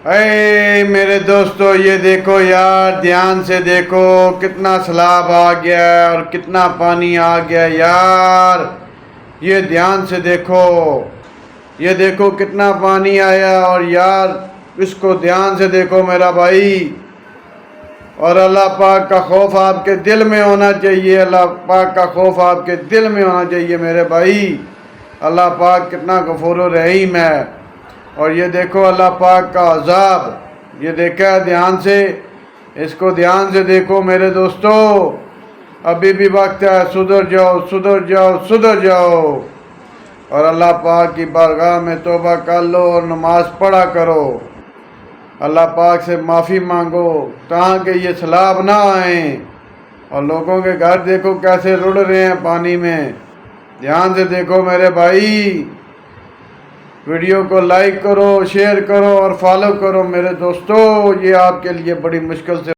اے میرے دوستو، یہ دیکھو یار، دھیان سے دیکھو کتنا سیلاب آ گیا ہے اور کتنا پانی آ گیا یار۔ یہ دھیان سے دیکھو، یہ دیکھو کتنا پانی آیا، اور یار اس کو دھیان سے دیکھو میرا بھائی۔ اور اللہ پاک کا خوف آپ کے دل میں ہونا چاہیے، اللہ پاک کا خوف آپ کے دل میں ہونا چاہیے میرے بھائی۔ اللہ پاک کتنا غفور و رحیم ہے۔ اور یہ دیکھو اللہ پاک کا عذاب، یہ دیکھا ہے دھیان سے، اس کو دھیان سے دیکھو میرے دوستو۔ ابھی بھی وقت ہے، سدھر جاؤ سدھر جاؤ سدھر جاؤ، اور اللہ پاک کی بارگاہ میں توبہ کر لو اور نماز پڑھا کرو۔ اللہ پاک سے معافی مانگو تاکہ یہ سیلاب نہ آئیں۔ اور لوگوں کے گھر دیکھو کیسے رڑ رہے ہیں پانی میں۔ دھیان سے دیکھو میرے بھائی۔ ویڈیو کو لائک کرو، شیئر کرو اور فالو کرو میرے دوستو، یہ آپ کے لیے بڑی مشکل سے